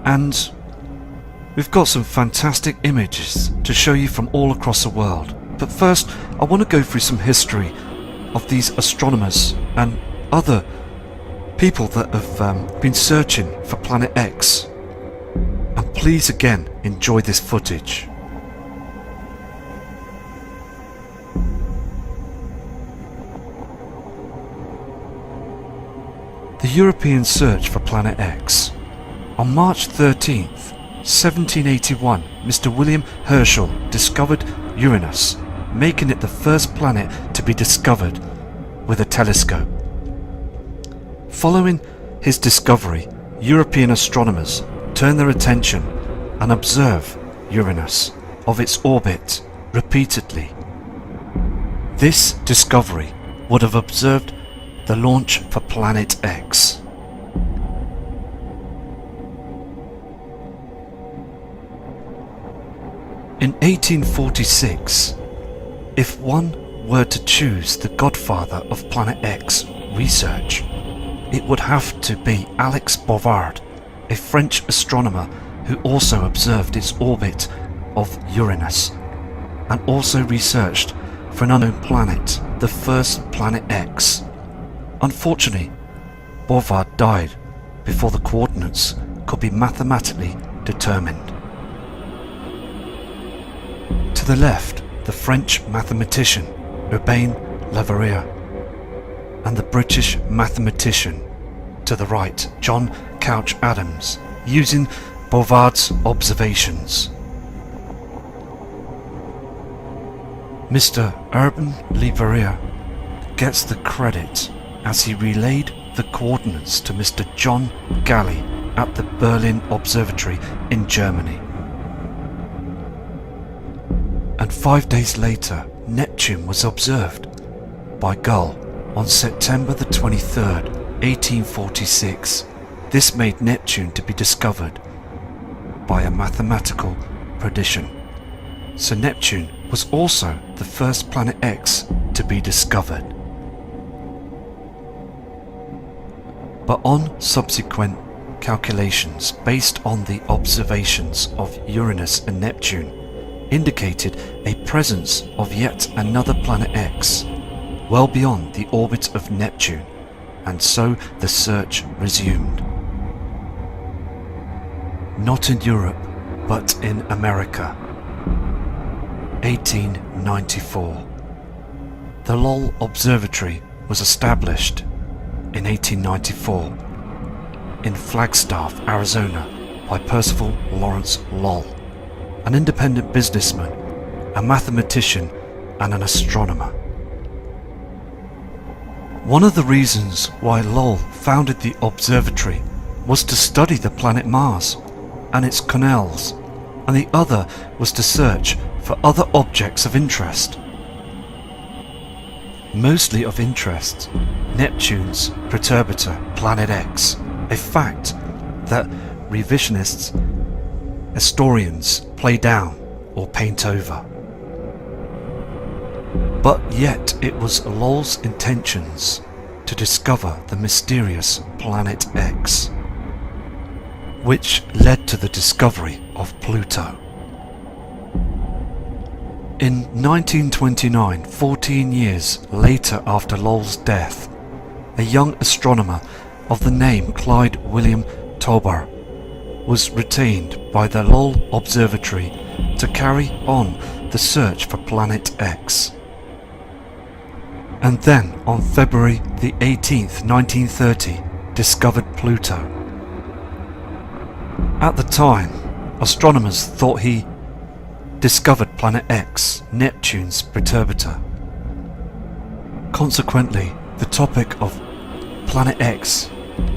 And we've got some fantastic images to show you from all across the world. But first, I want to go through some history of these astronomers and other people that have been searching for Planet X. And please again, enjoy this footage. The European search for Planet X. On March 13th, 1781, Mr. William Herschel discovered Uranus, making it the first planet to be discovered with a telescope. Following his discovery, European astronomers turned their attention and observed Uranus of its orbit repeatedly. This discovery would have observed the launch for Planet X. In 1846, if one were to choose the godfather of Planet X research, it would have to be Alex Bouvard, a French astronomer who also observed its orbit of Uranus and also researched for an unknown planet, the first Planet X. Unfortunately, Bouvard died before the coordinates could be mathematically determined. To the left, the French mathematician Urbain Le Verrier and the British mathematician, to the right, John Couch Adams, using Bouvard's observations. Mr. Urbain Le Verrier gets the credit as he relayed the coordinates to Mr. John Galley at the Berlin Observatory in Germany. And 5 days later, Neptune was observed by Gull on September the 23rd, 1846. This made Neptune to be discovered by a mathematical prediction. So Neptune was also the first Planet X to be discovered. But on subsequent calculations based on the observations of Uranus and Neptune indicated a presence of yet another Planet X, well beyond the orbit of Neptune, and so the search resumed. Not in Europe, but in America. 1894. The Lowell Observatory was established in 1894 in Flagstaff, Arizona by Percival Lawrence Lowell, an independent businessman, a mathematician and an astronomer. One of the reasons why Lowell founded the observatory was to study the planet Mars and its canals, and the other was to search for other objects of interest. Mostly of interest, Neptune's perturbator, Planet X, a fact that revisionists, historians play down or paint over. But yet it was Lowell's intentions to discover the mysterious Planet X, which led to the discovery of Pluto. In 1929, 14 years later after Lowell's death, a young astronomer of the name Clyde William Tauber was retained by the Lowell Observatory to carry on the search for Planet X. And then, on February the 18th, 1930, discovered Pluto. At the time, astronomers thought he discovered Planet X, Neptune's perturbator. Consequently, the topic of Planet X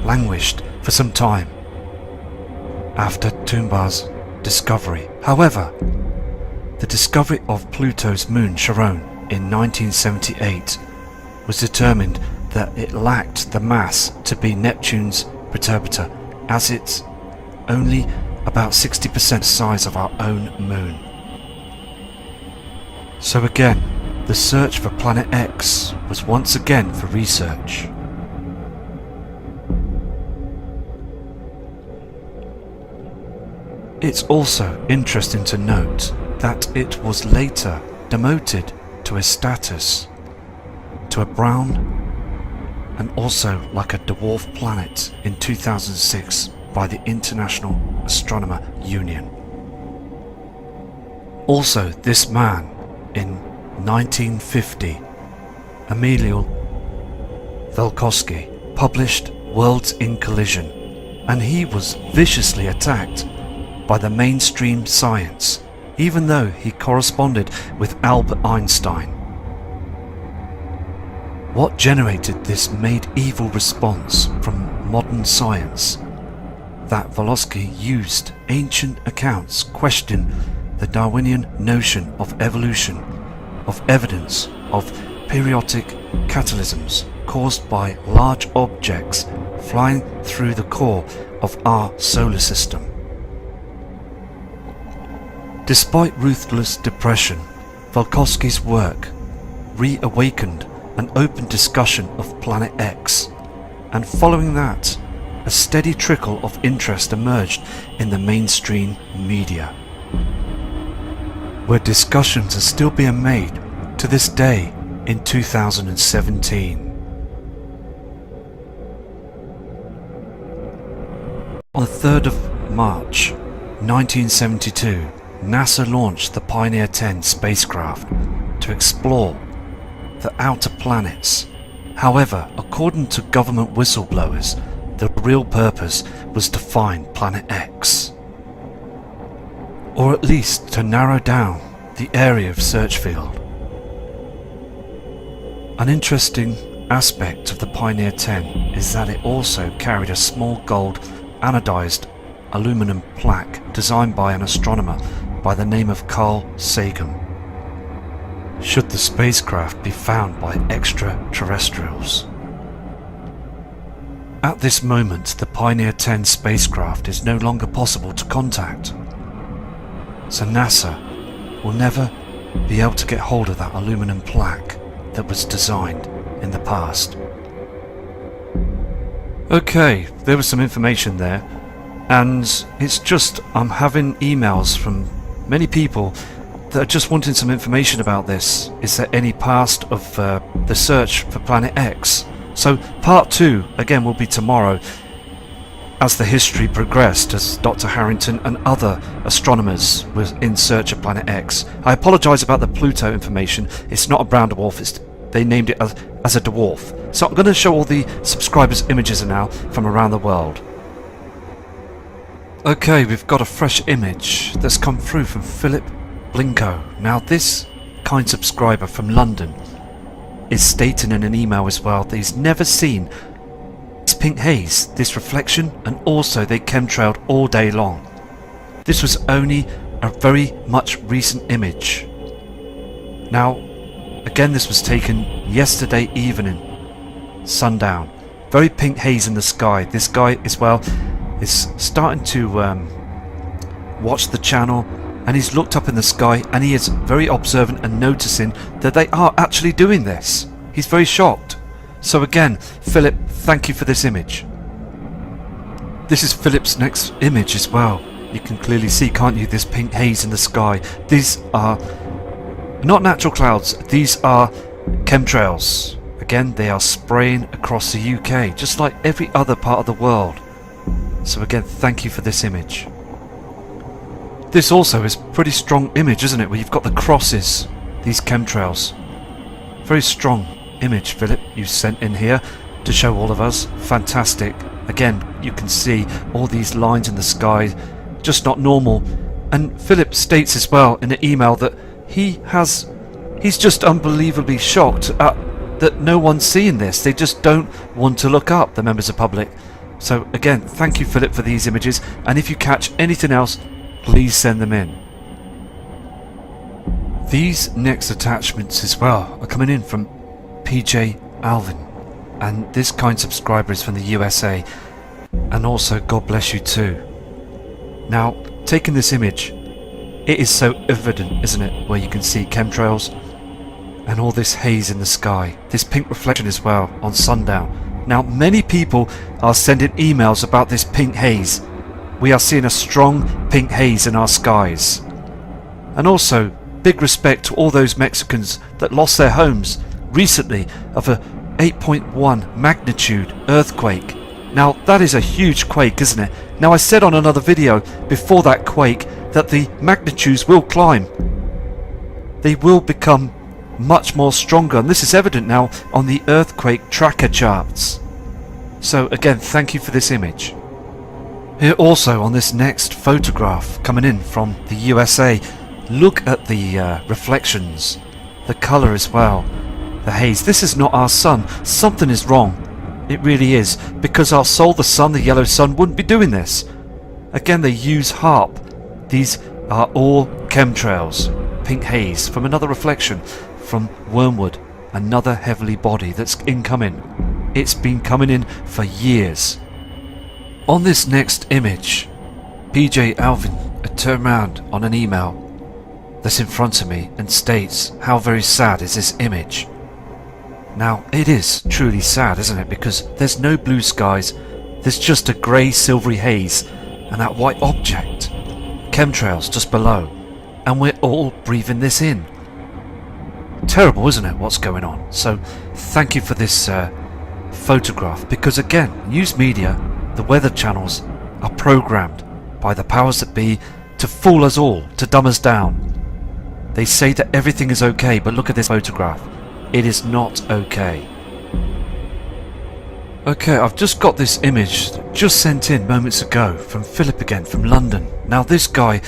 languished for some time after Tomba's discovery. However, the discovery of Pluto's moon Charon in 1978 was determined that it lacked the mass to be Neptune's perturbator, as it's only about 60% size of our own moon. So again, the search for Planet X was once again for research. It's also interesting to note that it was later demoted to a status to a brown and also like a dwarf planet in 2006 by the International Astronomer Union. Also, this man in 1950, Emil Velkovsky, published Worlds in Collision, and he was viciously attacked by the mainstream science, even though he corresponded with Albert Einstein. What generated this medieval response from modern science? That Velkovsky used ancient accounts questioning the Darwinian notion of evolution, of evidence of periodic catalysms caused by large objects flying through the core of our solar system. Despite ruthless depression, Velkovsky's work reawakened an open discussion of Planet X, and following that, a steady trickle of interest emerged in the mainstream media, where discussions are still being made to this day in 2017. On the 3rd of March 1972, NASA launched the Pioneer 10 spacecraft to explore the outer planets. However, according to government whistleblowers, the real purpose was to find Planet X, or at least to narrow down the area of search field. An interesting aspect of the Pioneer 10 is that it also carried a small gold anodized aluminum plaque designed by an astronomer by the name of Carl Sagan, should the spacecraft be found by extraterrestrials. At this moment, the Pioneer 10 spacecraft is no longer possible to contact, so NASA will never be able to get hold of that aluminum plaque that was designed in the past. Okay, there was some information there, and it's just I'm having emails from many people that are just wanting some information about this. Is there any past of the search for Planet X? So part 2 again will be tomorrow, as the history progressed, as Dr. Harrington and other astronomers were in search of Planet X. I apologise about the Pluto information. It's not a brown dwarf, they named it as a dwarf. So I'm going to show all the subscribers' images now from around the world. Okay, we've got a fresh image that's come through from Philip Blinko. Now this kind subscriber from London is stating in an email as well that he's never seen this pink haze, this reflection, and also they chemtrailed all day long. This was only a very much recent image. Now again, this was taken yesterday evening, sundown. Very pink haze in the sky. This guy as well is starting to watch the channel, and he's looked up in the sky and he is very observant and noticing that they are actually doing this. He's very shocked. So again, Philip, thank you for this image. This is Philip's next image as well. You can clearly see, can't you, this pink haze in the sky. These are not natural clouds, these are chemtrails. Again, they are spraying across the UK, just like every other part of the world. So again, thank you for this image. This also is a pretty strong image, isn't it? Where you've got the crosses, these chemtrails. Very strong image, Philip, you sent in here to show all of us. Fantastic. Again, you can see all these lines in the sky, just not normal. And Philip states as well in an email that he's just unbelievably shocked at that no one's seeing this. They just don't want to look up, the members of the public. So again, thank you, Philip, for these images, and if you catch anything else, please send them in. These next attachments as well are coming in from PJ Alvin, and this kind subscriber is from the USA, and also God bless you too. Now, taking this image, it is so evident, isn't it, where you can see chemtrails and all this haze in the sky, this pink reflection as well on sundown. Now, many people are sending emails about this pink haze, we are seeing a strong pink haze in our skies. And also, big respect to all those Mexicans that lost their homes recently of a 8.1 magnitude earthquake. Now that is a huge quake, isn't it? Now I said on another video before that quake that the magnitudes will climb. They will become much more stronger, and this is evident now on the earthquake tracker charts. So again, thank you for this image. Here also on this next photograph coming in from the USA, look at the reflections, the colour as well, the haze. This is not our sun. Something is wrong. It really is, because our soul, the sun, the yellow sun, wouldn't be doing this. Again, they use HAARP. These are all chemtrails. Pink haze from another reflection from Wormwood, another heavenly body that's incoming. It's been coming in for years. On this next image, PJ Alvin turned around on an email that's in front of me and states, how very sad is this image? Now, it is truly sad, isn't it? Because there's no blue skies, there's just a grey silvery haze and that white object, chemtrails just below, and we're all breathing this in. Terrible, isn't it, what's going on? So, thank you for this photograph, because again, news media, the weather channels are programmed by the powers that be to fool us all, to dumb us down. They say that everything is okay, but look at this photograph. It is not okay. Okay, I've just got this image just sent in moments ago from Philip again, from London. Now this guy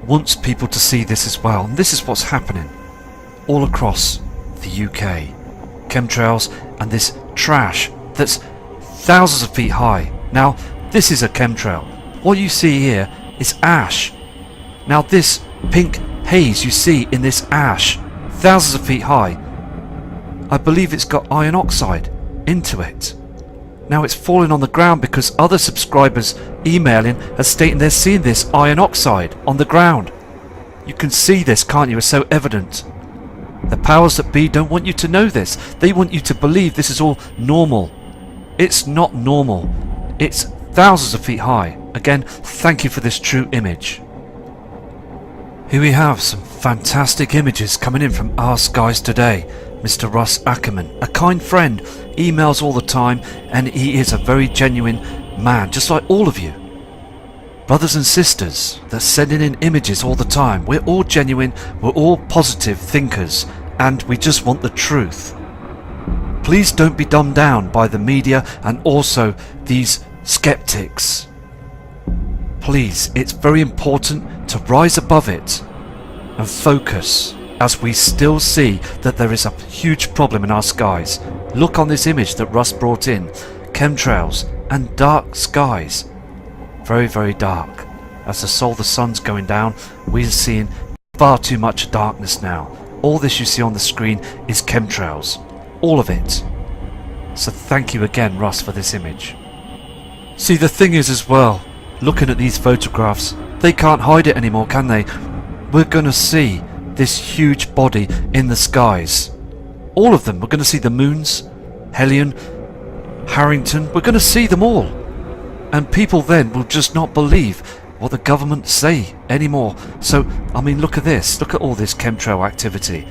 wants people to see this as well, and this is what's happening all across the UK. Chemtrails and this trash that's thousands of feet high. Now this is a chemtrail. What you see here is ash. Now this pink haze you see in this ash, thousands of feet high, I believe it's got iron oxide into it. Now it's falling on the ground because other subscribers emailing are stating they're seeing this iron oxide on the ground. You can see this, can't you? It's so evident. The powers that be don't want you to know this. They want you to believe this is all normal. It's not normal. It's thousands of feet high. Again, thank you for this true image. Here we have some fantastic images coming in from Our Skies Today. Mr. Russ Ackerman, a kind friend, emails all the time, and he is a very genuine man, just like all of you. Brothers and sisters, they're sending in images all the time. We're all genuine, we're all positive thinkers, and we just want the truth. Please don't be dumbed down by the media and also these skeptics. Please, it's very important to rise above it and focus, as we still see that there is a huge problem in our skies. Look on this image that Russ brought in. Chemtrails and dark skies. Very, very dark. As the soul, the sun's going down, we're seeing far too much darkness now. All this you see on the screen is chemtrails. All of it. So thank you again, Russ, for this image. See, the thing is as well, looking at these photographs, they can't hide it anymore, can they? We're going to see this huge body in the skies. All of them. We're going to see the moons, Hellion, Harrington. We're going to see them all. And people then will just not believe what the government say anymore. So, I mean, look at this. Look at all this chemtrail activity.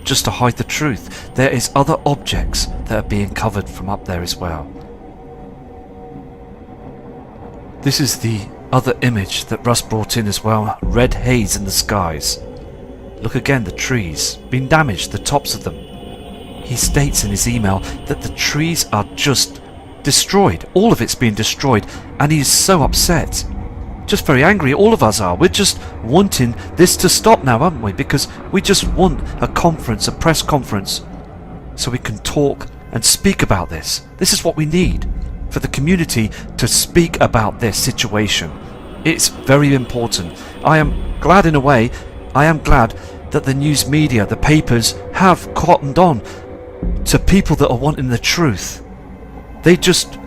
Just to hide the truth. There is other objects that are being covered from up there as well. This is the other image that Russ brought in as well. Red haze in the skies. Look again, the trees, been damaged, the tops of them. He states in his email that the trees are just destroyed. All of it's been destroyed, and he's so upset. Just very angry, all of us are. We're just wanting this to stop now, aren't we? Because we just want a conference, a press conference, so we can talk and speak about this. This is what we need, for the community to speak about this situation. It's very important. I am glad in a way, I am glad that the news media, the papers, have cottoned on to people that are wanting the truth. They just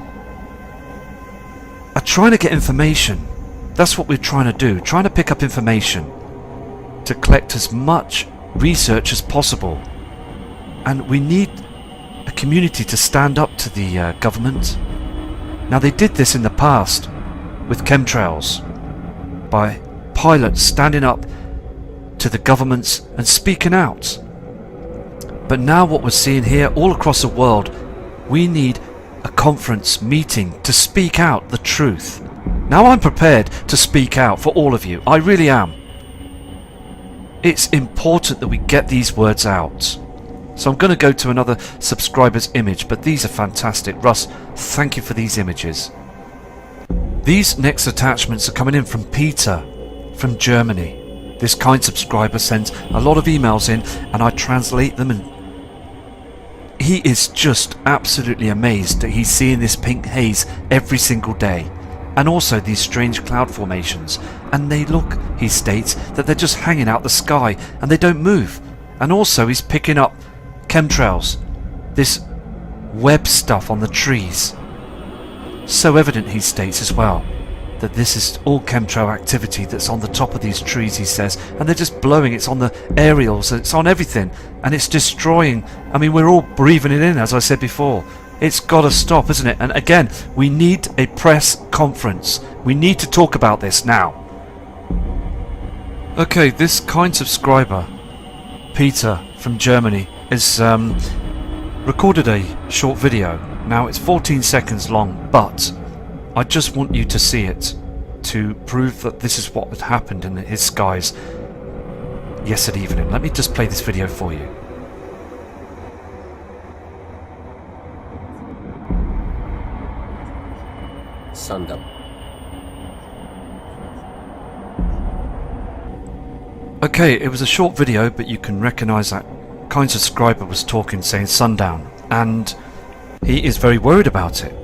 are trying to get information. That's what we're trying to do, trying to pick up information to collect as much research as possible. And we need a community to stand up to the government. Now, they did this in the past with chemtrails, by pilots standing up to the governments and speaking out. But now what we're seeing here all across the world, we need a conference meeting to speak out the truth. Now I'm prepared to speak out for all of you. I really am. It's important that we get these words out. So I'm going to go to another subscriber's image, but these are fantastic. Russ, thank you for these images. These next attachments are coming in from Peter from Germany. This kind subscriber sends a lot of emails in and I translate them, and he is just absolutely amazed that he's seeing this pink haze every single day. And also these strange cloud formations, and they look, he states, that they're just hanging out the sky and they don't move. And also he's picking up chemtrails, this web stuff on the trees. So evident, he states as well, that this is all chemtrail activity that's on the top of these trees, he says, and they're just blowing. It's on the aerials, it's on everything, and it's destroying. I mean, we're all breathing it in, as I said before. It's got to stop, isn't it? And again, we need a press conference. We need to talk about this now. Okay, this kind subscriber, Peter from Germany, has recorded a short video. Now it's 14 seconds long, but I just want you to see it to prove that this is what had happened in his skies yesterday evening. Let me just play this video for you. Sundown. Okay, it was a short video, but you can recognise that kind subscriber was talking, saying sundown, and he is very worried about it.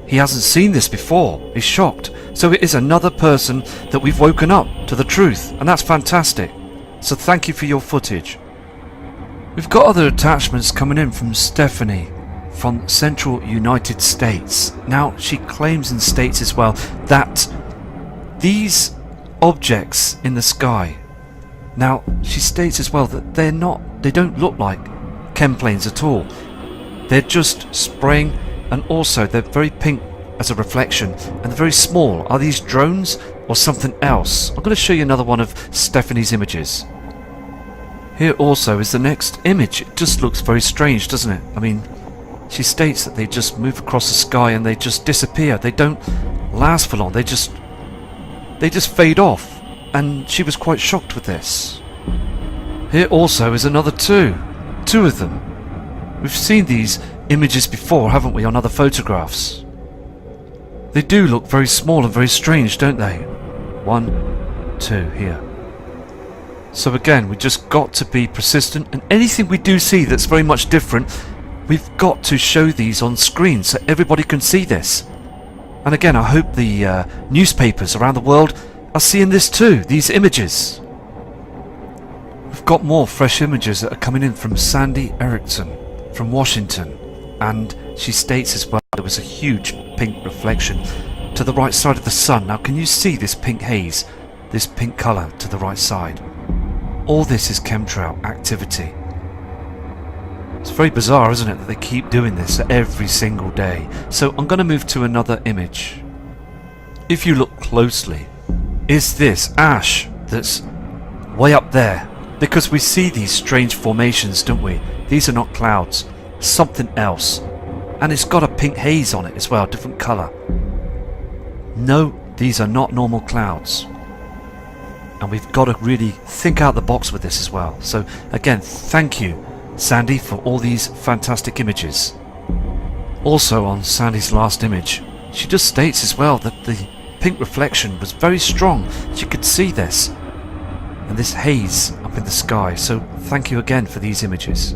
He hasn't seen this before. He's shocked. So it is another person that we've woken up to the truth, and that's fantastic. So thank you for your footage. We've got other attachments coming in from Stephanie from Central United States. Now she claims and states as well that these objects in the sky, now she states as well that they don't look like chem planes at all. They're just spraying, and also they're very pink as a reflection, and they're very small. Are these drones or something else? I'm going to show you another one of Stephanie's images. Here also is the next image. It just looks very strange, doesn't it? I mean, she states that they just move across the sky and they just disappear. They don't last for long. They just fade off. And she was quite shocked with this. Here also is another two of them. We've seen these images before, haven't we, on other photographs? They do look very small and very strange, don't they? 1, 2 here. So again, we just got to be persistent, and anything we do see that's very much different, we've got to show these on screen so everybody can see this. And again, I hope the newspapers around the world are seeing this too, these images. We've got more fresh images that are coming in from Sandy Erickson from Washington, and she states as well there was a huge pink reflection to the right side of the sun. Now can you see this pink haze, this pink colour to the right side? All this is chemtrail activity. It's very bizarre, isn't it, that they keep doing this every single day. So I'm going to move to another image. If you look closely, is this ash that's way up there? Because we see these strange formations, don't we? These are not clouds, something else. And it's got a pink haze on it as well, different colour. No, these are not normal clouds. And we've got to really think out the box with this as well. So again, thank you, Sandy, for all these fantastic images. Also on Sandy's last image, she just states as well that the pink reflection was very strong. She could see this. And this haze up in the sky. So thank you again for these images.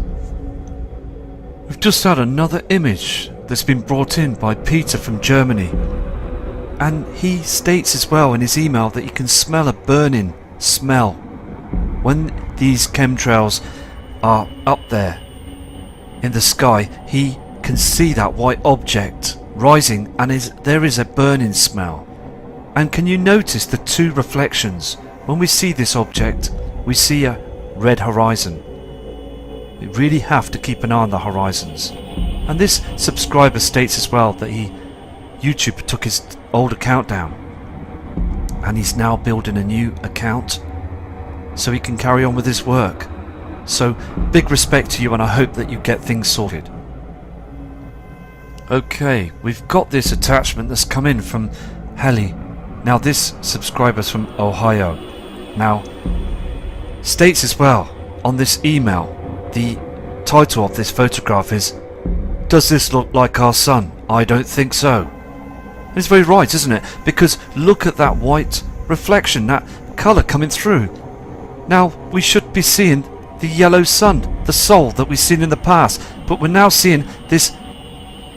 We've just had another image that's been brought in by Peter from Germany. And he states as well in his email that he can smell a burning smell when these chemtrails are up there in the sky. He can see that white object rising, and there is a burning smell. And can you notice the two reflections? When we see this object, we see a red horizon. We really have to keep an eye on the horizons. And this subscriber states as well that YouTube took his old account down. and he's now building a new account so he can carry on with his work. So big respect to you, and I hope that you get things sorted. Okay, we've got this attachment that's come in from Heli. Now this subscriber's from Ohio. Now states as well on this email, the title of this photograph is, "Does this look like our sun? I don't think so." And it's very right, isn't it? Because look at that white reflection, that colour coming through. Now we should be seeing the yellow sun, the Sol that we've seen in the past, but we're now seeing this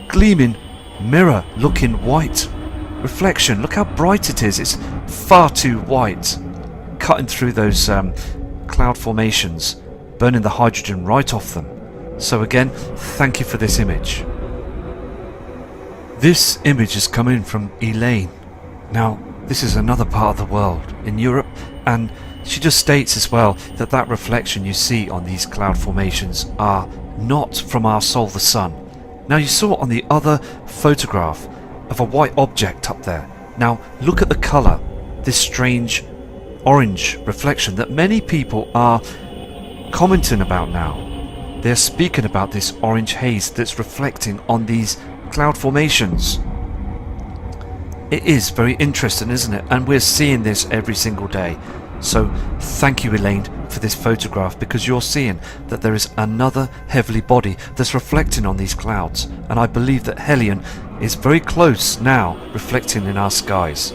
gleaming mirror looking white reflection. Look how bright it is. It's far too white, cutting through those cloud formations, burning the hydrogen right off them. So again, thank you for this image. This image is coming from Elaine. Now this is another part of the world in Europe, and she just states as well that that reflection you see on these cloud formations are not from our Sol, the sun. Now you saw on the other photograph of a white object up there. Now look at the colour, this strange orange reflection that many people are commenting about now. They're speaking about this orange haze that's reflecting on these cloud formations. It is very interesting, isn't it? And we're seeing this every single day. So thank you, Elaine, for this photograph, because you're seeing that there is another heavenly body that's reflecting on these clouds, and I believe that Helion is very close now, reflecting in our skies.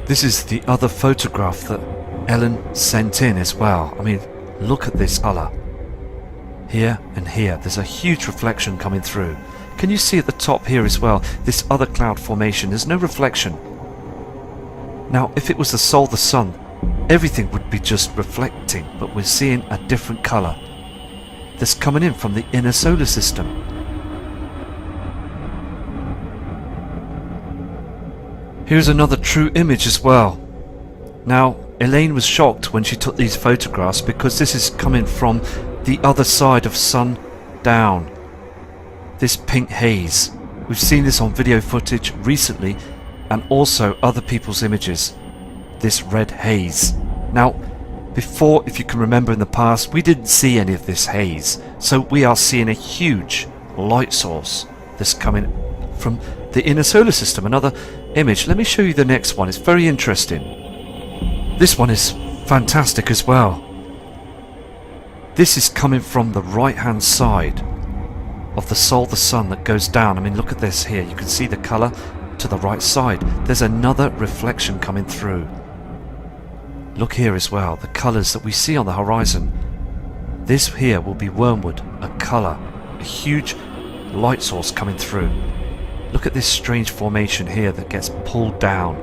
This is the other photograph that Ellen sent in as well. I mean, look at this colour. Here and here, there's a huge reflection coming through. Can you see at the top here as well, this other cloud formation? There's no reflection. Now, if it was the Sol, the sun, everything would be just reflecting, but we're seeing a different colour that's coming in from the inner solar system. Here's another true image as well. Now, Elaine was shocked when she took these photographs because this is coming from the other side of sundown. This pink haze. We've seen this on video footage recently, and also other people's images. This red haze. Now, before, if you can remember in the past, we didn't see any of this haze. So we are seeing a huge light source that's coming from the inner solar system. Another image. Let me show you the next one. It's very interesting. This one is fantastic as well. This is coming from the right hand side of the Sol, the sun that goes down. I mean, look at this here. You can see the colour to the right side. There's another reflection coming through. Look here as well, the colours that we see on the horizon. This here will be wormwood, a colour, a huge light source coming through. Look at this strange formation here that gets pulled down.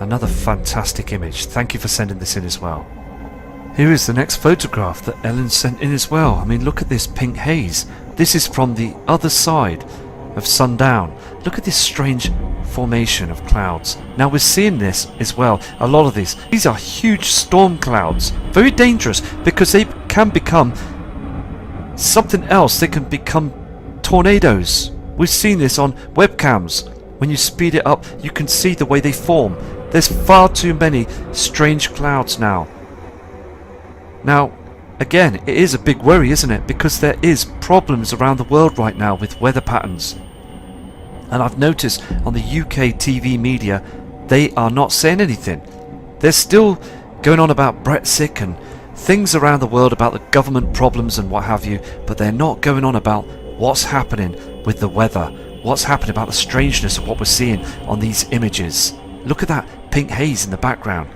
Another fantastic image. Thank you for sending this in as well. Here is the next photograph that Ellen sent in as well. I mean, look at this pink haze. This is from the other side of sundown. Look at this strange formation of clouds. Now we're seeing this as well, a lot of these are huge storm clouds, very dangerous because they can become something else. They can become tornadoes. We've seen this on webcams. When you speed it up, you can see the way they form. There's far too many strange clouds now. Now again, it is a big worry, isn't it? Because there is problems around the world right now with weather patterns. And I've noticed on the UK TV media, they are not saying anything. They're still going on about Brexit and things around the world about the government problems and what have you, but they're not going on about what's happening with the weather, what's happening about the strangeness of what we're seeing on these images. Look at that pink haze in the background.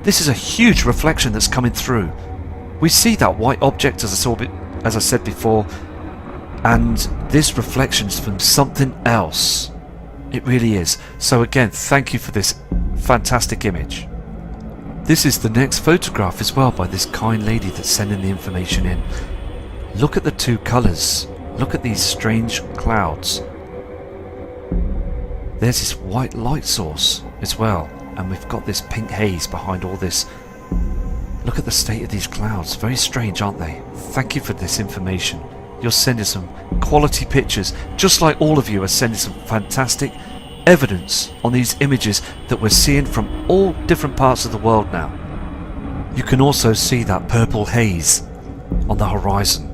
This is a huge reflection that's coming through. We see that white object, as I said before, and this reflection is from something else. It really is. So again, thank you for this fantastic image. This is the next photograph as well by this kind lady that's sending the information in. Look at the two colours. Look at these strange clouds. There's this white light source as well, and we've got this pink haze behind all this. Look at the state of these clouds. Very strange, aren't they? Thank you for this information. You're sending some quality pictures, just like all of you are sending some fantastic evidence on these images that we're seeing from all different parts of the world now. You can also see that purple haze on the horizon.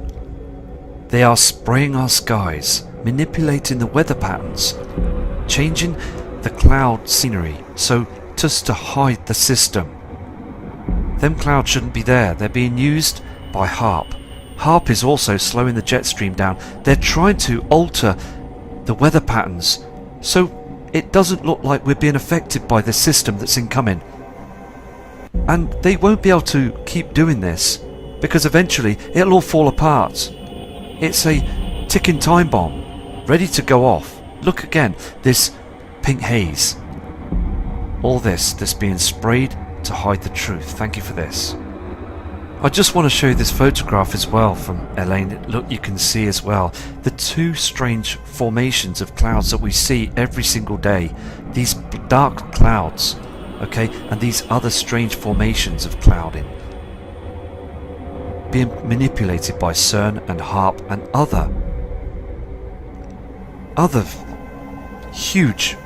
They are spraying our skies, manipulating the weather patterns, changing the cloud scenery so just to hide the system. Them clouds shouldn't be there. They're being used by HARP. HARP is also slowing the jet stream down. They're trying to alter the weather patterns so it doesn't look like we're being affected by the system that's incoming. And they won't be able to keep doing this because eventually it'll all fall apart. It's a ticking time bomb ready to go off. Look again, this pink haze. All this being sprayed to hide the truth. Thank you for this. I just want to show you this photograph as well from Elaine. Look, you can see as well the two strange formations of clouds that we see every single day. These dark clouds, okay, and these other strange formations of clouding being manipulated by CERN and HARP and other huge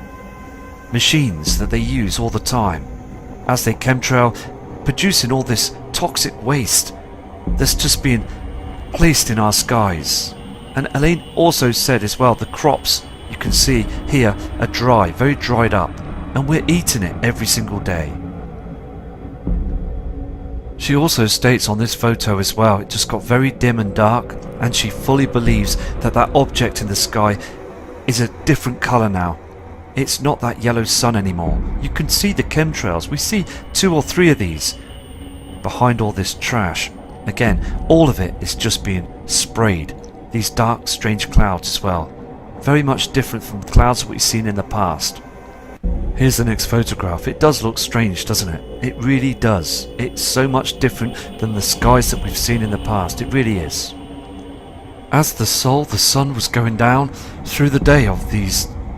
machines that they use all the time as they chemtrail, producing all this toxic waste that's just being placed in our skies. And Elaine also said as well, the crops you can see here are dry, very dried up, and we're eating it every single day. She also states on this photo as well, it just got very dim and dark, and she fully believes that that object in the sky is a different colour now. It's not that yellow sun anymore. You can see the chemtrails. We see 2 or 3 of these behind all this trash. Again, all of it is just being sprayed. These dark, strange clouds as well. Very much different from the clouds that we've seen in the past. Here's the next photograph. It does look strange, doesn't it? It really does. It's so much different than the skies that we've seen in the past. It really is. As the sun was going down through the day of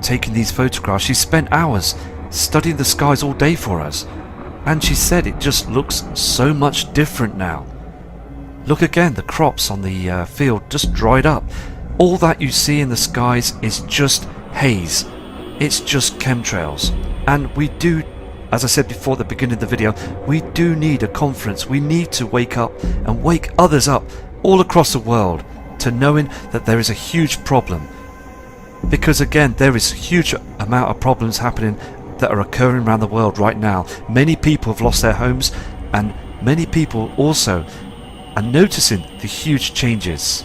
taking these photographs, she spent hours studying the skies all day for us. And she said it just looks so much different now. Look again, the crops on the field just dried up. All that you see in the skies is just haze. It's just chemtrails. And we do, as I said before at the beginning of the video, we do need a conference. We need to wake up and wake others up all across the world to knowing that there is a huge problem. Because again, there is a huge amount of problems happening that are occurring around the world right now. Many people have lost their homes, and many people also are noticing the huge changes.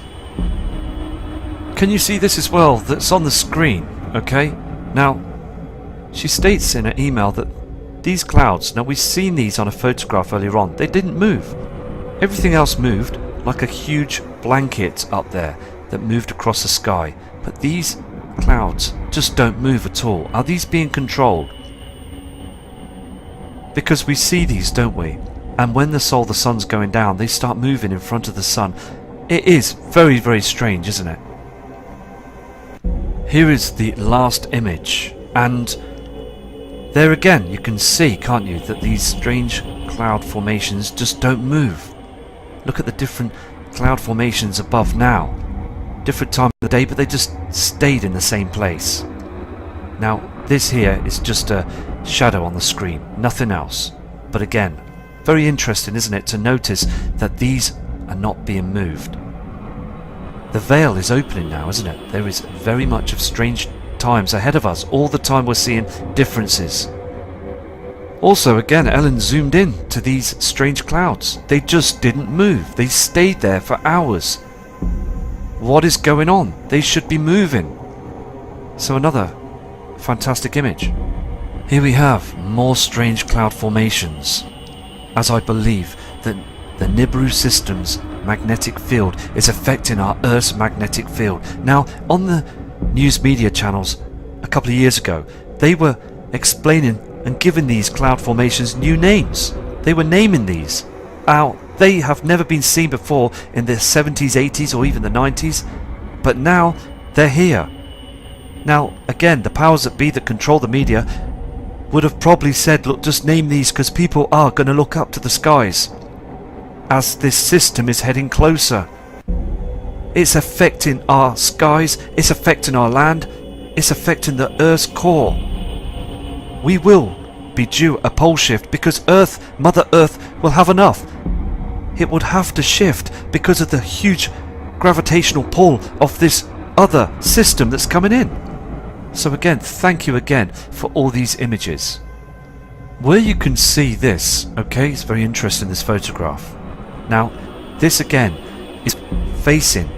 Can you see this as well? That's on the screen, okay? Now, she states in her email that these clouds, now we've seen these on a photograph earlier on, they didn't move. Everything else moved like a huge blanket up there that moved across the sky. But these clouds just don't move at all. Are these being controlled? Because we see these, don't we? And when the sun's going down, they start moving in front of the sun. It is very, very strange, isn't it? Here is the last image, and there again you can see, can't you, that these strange cloud formations just don't move. Look at the different cloud formations above now. Different time of the day, but they just stayed in the same place. Now, this here is just a shadow on the screen, nothing else. But again, very interesting, isn't it, to notice that these are not being moved. The veil is opening now, isn't it? There is very much of strange times ahead of us. All the time we're seeing differences. Also, again, Ellen zoomed in to these strange clouds. They just didn't move. They stayed there for hours. What is going on? They should be moving. So another fantastic image. Here we have more strange cloud formations, as I believe that the Nibiru system's magnetic field is affecting our Earth's magnetic field. Now, on the news media channels a couple of years ago, they were explaining and giving these cloud formations new names. They were naming these. Now, they have never been seen before in the 70s, 80s, or even the 90s, but now they're here. Now, again, the powers that be that control the media would have probably said, look, just name these because people are going to look up to the skies as this system is heading closer. It's affecting our skies, it's affecting our land, it's affecting the Earth's core. we will be due a pole shift because Mother Earth will have enough. It would have to shift because of the huge gravitational pull of this other system that's coming in. So again, thank you again for all these images. Where you can see this, okay, it's very interesting, this photograph. Now, this again is facing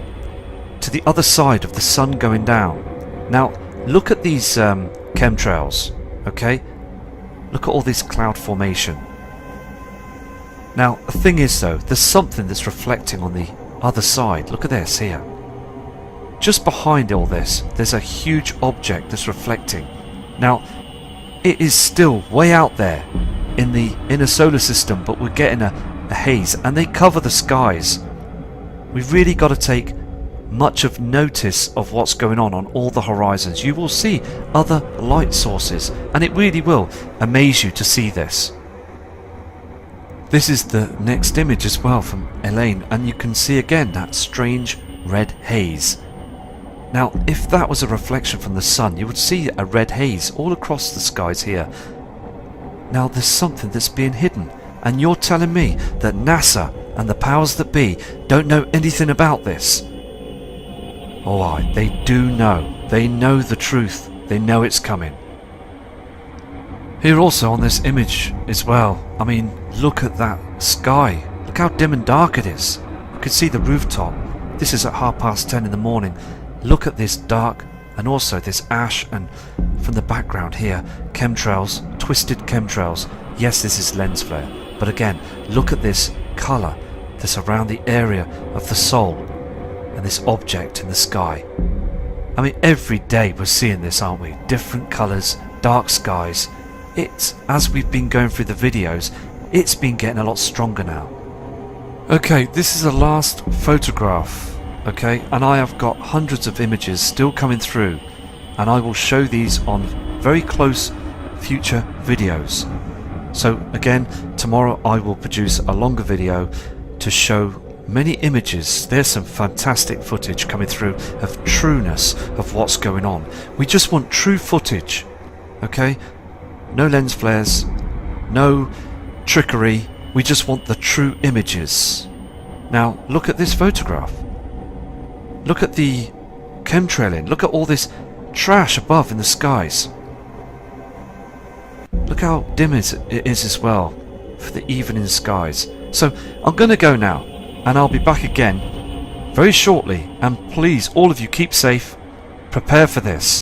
to the other side of the sun going down. Now, look at these chemtrails, okay? Look at all this cloud formation. Now, the thing is though, there's something that's reflecting on the other side. Look at this here. Just behind all this, there's a huge object that's reflecting. Now, it is still way out there in the inner solar system, but we're getting a haze, and they cover the skies. We've really got to take much of notice of what's going on all the horizons. You will see other light sources, and it really will amaze you to see this. This is the next image as well from Elaine, and you can see again that strange red haze. Now, if that was a reflection from the sun, you would see a red haze all across the skies here. Now, there's something that's being hidden, and you're telling me that NASA and the powers that be don't know anything about this? Oh, they do know. They know the truth. They know it's coming. Here also on this image as well, I mean, look at that sky. Look how dim and dark it is. You can see the rooftop. This is at 10:30 in the morning. Look at this dark, and also this ash, and from the background here, chemtrails, twisted chemtrails. Yes, this is lens flare, but again, look at this colour that's around the area of the soul and this object in the sky. I mean, every day we're seeing this, aren't we? Different colours, dark skies. It's, as we've been going through the videos, it's been getting a lot stronger now. Okay, this is the last photograph. Okay, and I have got hundreds of images still coming through, and I will show these on very close future videos. So again, tomorrow I will produce a longer video to show many images. There's some fantastic footage coming through of trueness of what's going on. We just want true footage, okay? No lens flares, no trickery. We just want the true images. Now look at this photograph. Look at the chemtrailing. Look at all this trash above in the skies. Look how dim it is as well for the evening skies. So I'm going to go now, and I'll be back again very shortly. And please, all of you, keep safe. Prepare for this.